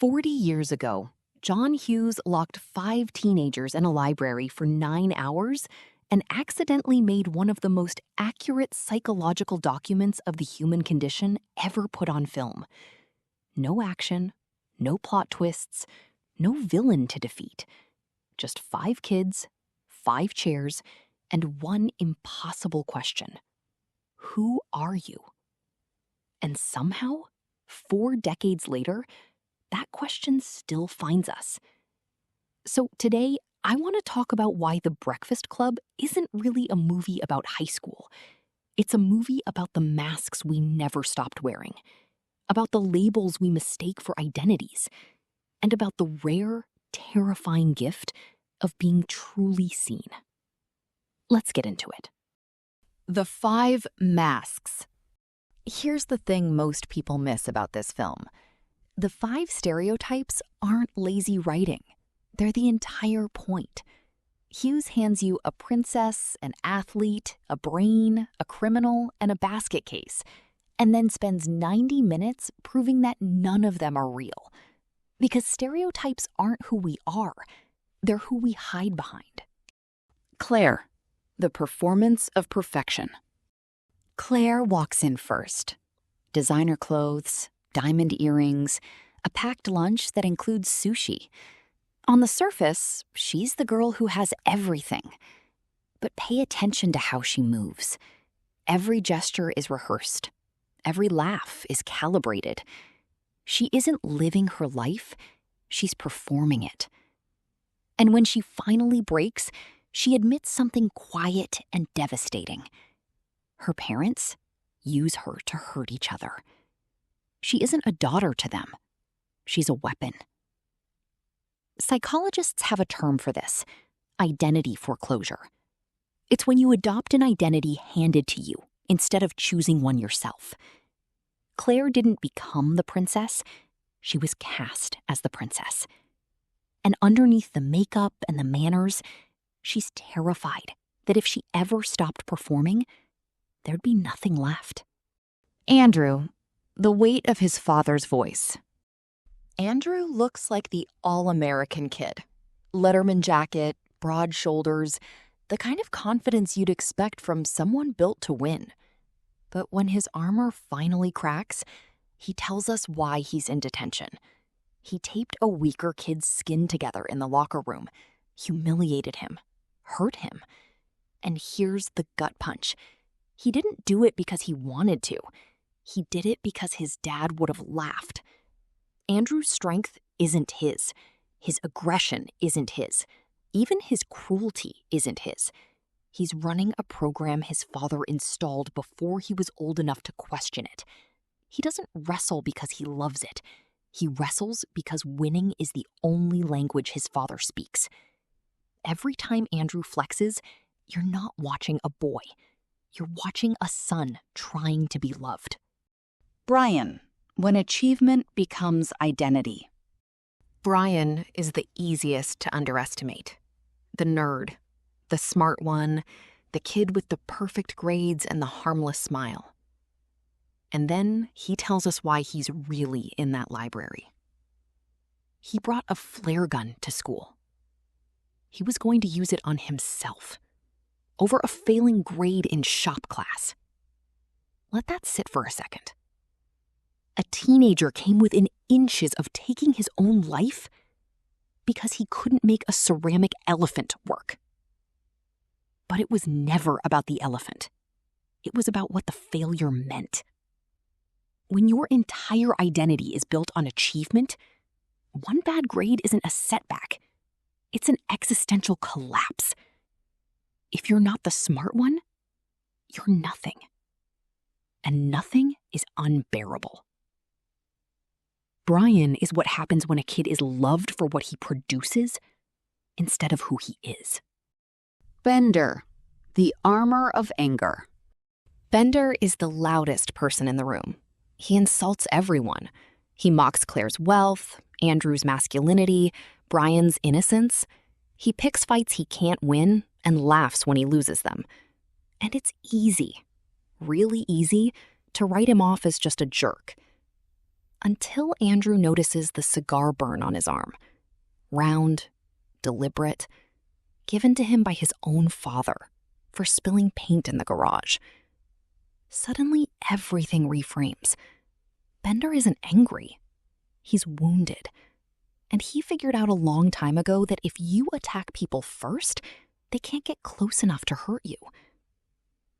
40 years ago, John Hughes locked 5 teenagers in a library for 9 hours and accidentally made one of the most accurate psychological documents of the human condition ever put on film. No action, no plot twists, no villain to defeat. Just 5 kids, 5 chairs, and one impossible question. Who are you? And somehow, 4 decades later, that question still finds us. So today, I want to talk about why The Breakfast Club isn't really a movie about high school. It's a movie about the masks we never stopped wearing, about the labels we mistake for identities, and about the rare, terrifying gift of being truly seen. Let's get into it. The 5 masks. Here's the thing most people miss about this film. The 5 stereotypes aren't lazy writing. They're the entire point. Hughes hands you a princess, an athlete, a brain, a criminal, and a basket case, and then spends 90 minutes proving that none of them are real. Because stereotypes aren't who we are. They're who we hide behind. Claire, the performance of perfection. Claire walks in first. Designer clothes, diamond earrings, a packed lunch that includes sushi. On the surface, she's the girl who has everything. But pay attention to how she moves. Every gesture is rehearsed. Every laugh is calibrated. She isn't living her life, she's performing it. And when she finally breaks, she admits something quiet and devastating. Her parents use her to hurt each other. She isn't a daughter to them. She's a weapon. Psychologists have a term for this: identity foreclosure. It's when you adopt an identity handed to you instead of choosing one yourself. Claire didn't become the princess. She was cast as the princess. And underneath the makeup and the manners, she's terrified that if she ever stopped performing, there'd be nothing left. Andrew, the weight of his father's voice. Andrew looks like the all-American kid. Letterman jacket, broad shoulders, the kind of confidence you'd expect from someone built to win. But when his armor finally cracks, he tells us why he's in detention. He taped a weaker kid's skin together in the locker room, humiliated him, hurt him. And here's the gut punch. He didn't do it because he wanted to. He did it because his dad would have laughed. Andrew's strength isn't his. His aggression isn't his. Even his cruelty isn't his. He's running a program his father installed before he was old enough to question it. He doesn't wrestle because he loves it. He wrestles because winning is the only language his father speaks. Every time Andrew flexes, you're not watching a boy. You're watching a son trying to be loved. Brian, when achievement becomes identity. Brian is the easiest to underestimate. The nerd, the smart one, the kid with the perfect grades and the harmless smile. And then he tells us why he's really in that library. He brought a flare gun to school. He was going to use it on himself, over a failing grade in shop class. Let that sit for a second. A teenager came within inches of taking his own life because he couldn't make a ceramic elephant work. But it was never about the elephant. It was about what the failure meant. When your entire identity is built on achievement, one bad grade isn't a setback. It's an existential collapse. If you're not the smart one, you're nothing. And nothing is unbearable. Brian is what happens when a kid is loved for what he produces instead of who he is. Bender, the armor of anger. Bender is the loudest person in the room. He insults everyone. He mocks Claire's wealth, Andrew's masculinity, Brian's innocence. He picks fights he can't win and laughs when he loses them. And it's easy, really easy, to write him off as just a jerk. until Andrew notices the cigar burn on his arm. Round, deliberate, given to him by his own father for spilling paint in the garage. Suddenly, everything reframes. Bender isn't angry. He's wounded. And he figured out a long time ago that if you attack people first, they can't get close enough to hurt you.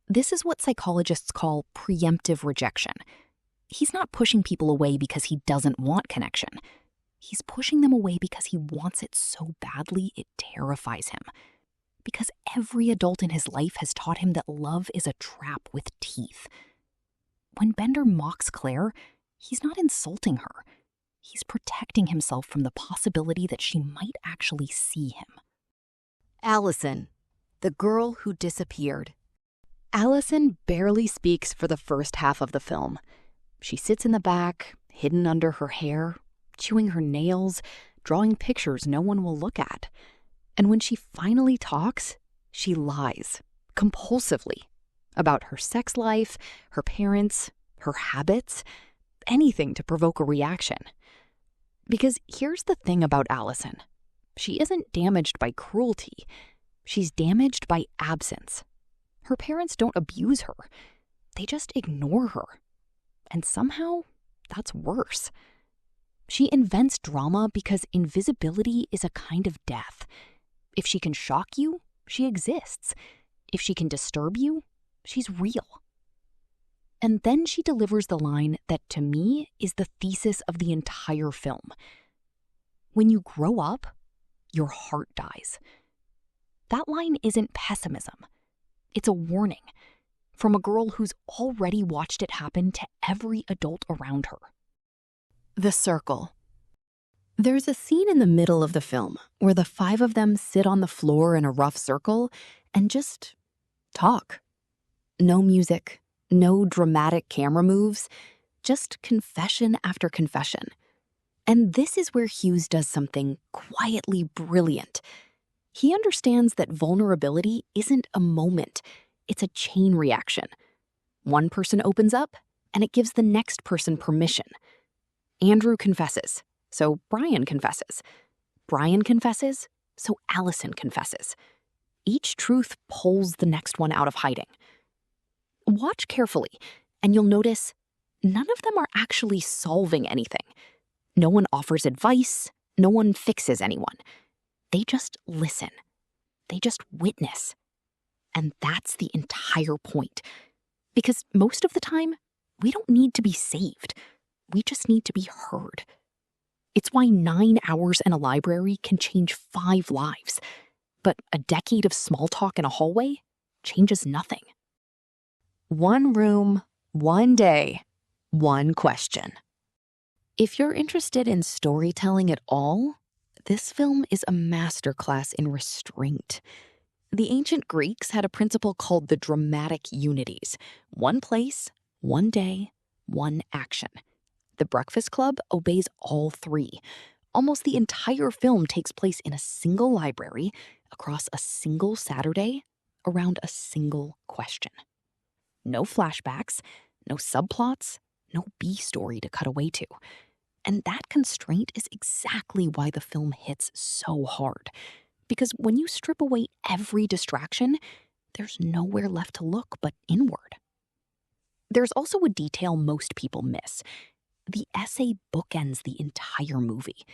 This is what psychologists call preemptive rejection. He's not pushing people away because he doesn't want connection. He's pushing them away because he wants it so badly it terrifies him. Because every adult in his life has taught him that love is a trap with teeth. When Bender mocks Claire, he's not insulting her. He's protecting himself from the possibility that she might actually see him. Allison, the girl who disappeared. Allison barely speaks for the first half of the film. She sits in the back, hidden under her hair, chewing her nails, drawing pictures no one will look at. And when she finally talks, she lies, compulsively, about her sex life, her parents, her habits, anything to provoke a reaction. Because here's the thing about Allison. She isn't damaged by cruelty. She's damaged by absence. Her parents don't abuse her. They just ignore her. And somehow, that's worse. She invents drama because invisibility is a kind of death. If she can shock you, she exists. If she can disturb you, she's real. And then she delivers the line that, to me, is the thesis of the entire film. When you grow up, your heart dies. That line isn't pessimism. It's a warning from a girl who's already watched it happen to every adult around her. The circle. There's a scene in the middle of the film where the five of them sit on the floor in a rough circle and just talk. No music, no dramatic camera moves, just confession after confession. And this is where Hughes does something quietly brilliant. He understands that vulnerability isn't a moment, it's a chain reaction. One person opens up, and it gives the next person permission. Andrew confesses, so Brian confesses. Brian confesses, so Allison confesses. Each truth pulls the next one out of hiding. Watch carefully, and you'll notice none of them are actually solving anything. No one offers advice, no one fixes anyone. They just listen. They just witness. And that's the entire point. Because most of the time, we don't need to be saved. We just need to be heard. It's why 9 hours in a library can change 5 lives. But a decade of small talk in a hallway changes nothing. One room, one day, one question. If you're interested in storytelling at all, this film is a masterclass in restraint. The ancient Greeks had a principle called the dramatic unities. One place, one day, one action. The Breakfast Club obeys all 3. Almost the entire film takes place in a single library, across a single Saturday, around a single question. No flashbacks, no subplots, no B story to cut away to. And that constraint is exactly why the film hits so hard. Because when you strip away every distraction, there's nowhere left to look but inward. There's also a detail most people miss. The essay bookends the entire movie.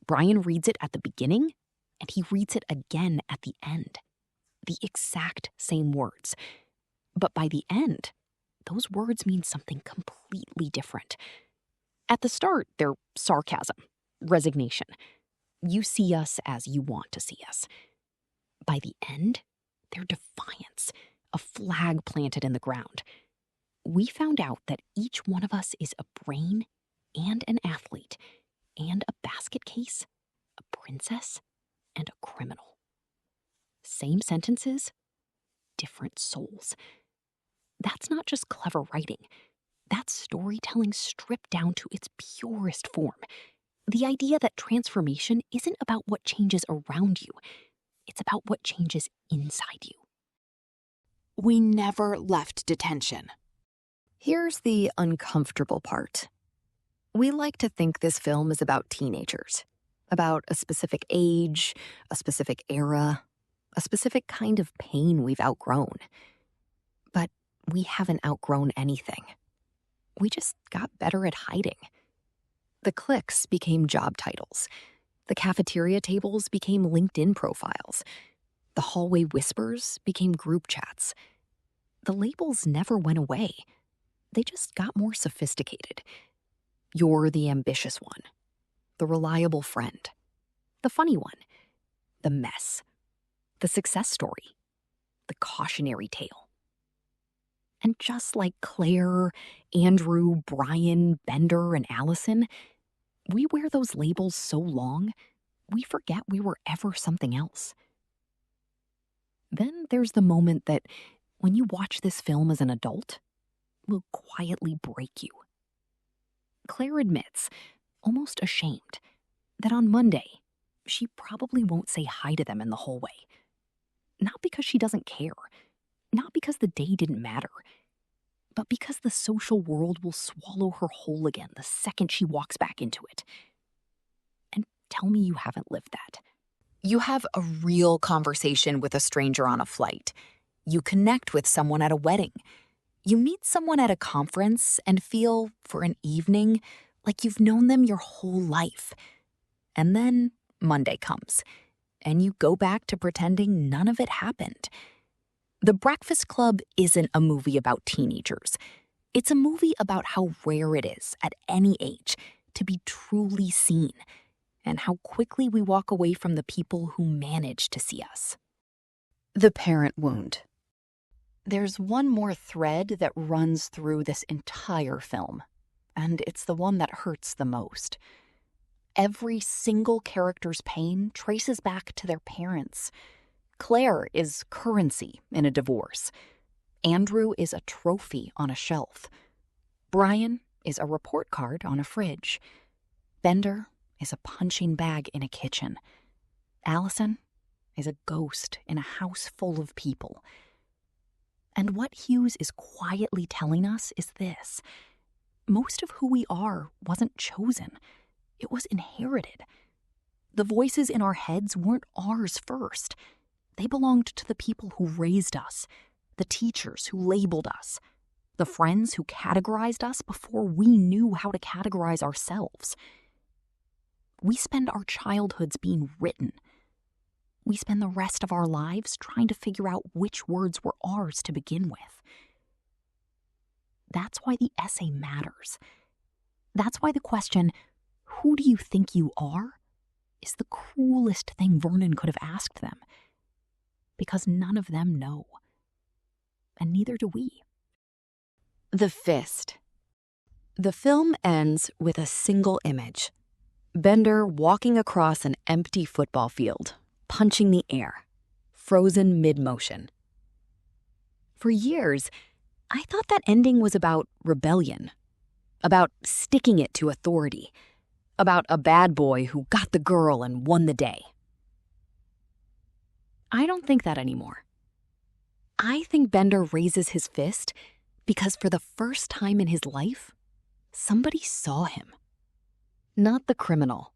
Brian reads it at the beginning, and he reads it again at the end. The exact same words. But by the end, those words mean something completely different. At the start, they're sarcasm, resignation. You see us as you want to see us. By the end, they're defiance, a flag planted in the ground. We found out that each one of us is a brain and an athlete and a basket case, a princess, and a criminal. Same sentences, different souls. That's not just clever writing. That's storytelling stripped down to its purest form. The idea that transformation isn't about what changes around you. It's about what changes inside you. We never left detention. Here's the uncomfortable part. We like to think this film is about teenagers, about a specific age, a specific era, a specific kind of pain we've outgrown. But we haven't outgrown anything. We just got better at hiding. The cliques became job titles. The cafeteria tables became LinkedIn profiles. The hallway whispers became group chats. The labels never went away. They just got more sophisticated. You're the ambitious one, the reliable friend, the funny one, the mess, the success story, the cautionary tale. And just like Claire, Andrew, Brian, Bender, and Allison, we wear those labels so long, we forget we were ever something else. Then there's the moment that, when you watch this film as an adult, will quietly break you. Claire admits, almost ashamed, that on Monday, she probably won't say hi to them in the hallway. Not because she doesn't care, not because the day didn't matter, but because the social world will swallow her whole again the second she walks back into it. And tell me you haven't lived that. You have a real conversation with a stranger on a flight. You connect with someone at a wedding. You meet someone at a conference and feel, for an evening, like you've known them your whole life. And then Monday comes, and you go back to pretending none of it happened. The Breakfast Club isn't a movie about teenagers. It's a movie about how rare it is, at any age, to be truly seen, and how quickly we walk away from the people who manage to see us. The parent wound. There's one more thread that runs through this entire film, and it's the one that hurts the most. Every single character's pain traces back to their parents. Claire is currency in a divorce. Andrew is a trophy on a shelf. Brian is a report card on a fridge. Bender is a punching bag in a kitchen. Allison is a ghost in a house full of people. And what Hughes is quietly telling us is this: most of who we are wasn't chosen. It was inherited. The voices in our heads weren't ours first. They belonged to the people who raised us, the teachers who labeled us, the friends who categorized us before we knew how to categorize ourselves. We spend our childhoods being written. We spend the rest of our lives trying to figure out which words were ours to begin with. That's why the essay matters. That's why the question, "Who do you think you are?" is the cruelest thing Vernon could have asked them. Because none of them know. And neither do we. The Fist. The film ends with a single image. Bender walking across an empty football field, punching the air, frozen mid-motion. For years, I thought that ending was about rebellion, about sticking it to authority, about a bad boy who got the girl and won the day. I don't think that anymore. I think Bender raises his fist because for the first time in his life, somebody saw him. Not the criminal,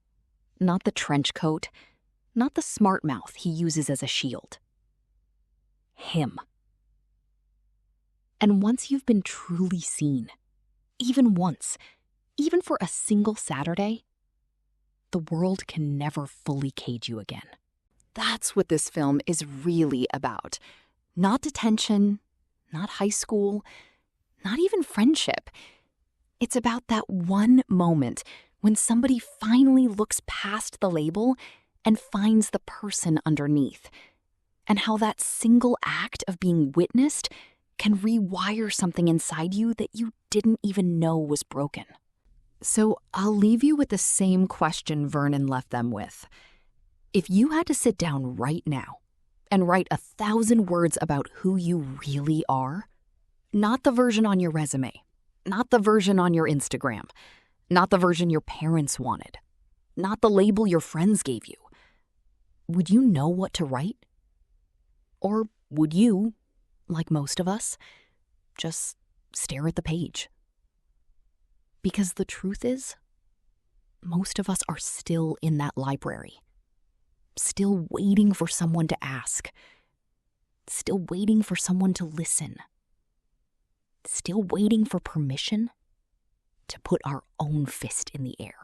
not the trench coat, not the smart mouth he uses as a shield. Him. And once you've been truly seen, even once, even for a single Saturday, the world can never fully cage you again. That's what this film is really about. Not detention, not high school, not even friendship. It's about that one moment when somebody finally looks past the label and finds the person underneath, and how that single act of being witnessed can rewire something inside you that you didn't even know was broken. So I'll leave you with the same question Vernon left them with. If you had to sit down right now and write 1,000 words about who you really are, not the version on your resume, not the version on your Instagram, not the version your parents wanted, not the label your friends gave you, would you know what to write? Or would you, like most of us, just stare at the page? Because the truth is, most of us are still in that library, still waiting for someone to ask, still waiting for someone to listen, still waiting for permission to put our own fist in the air.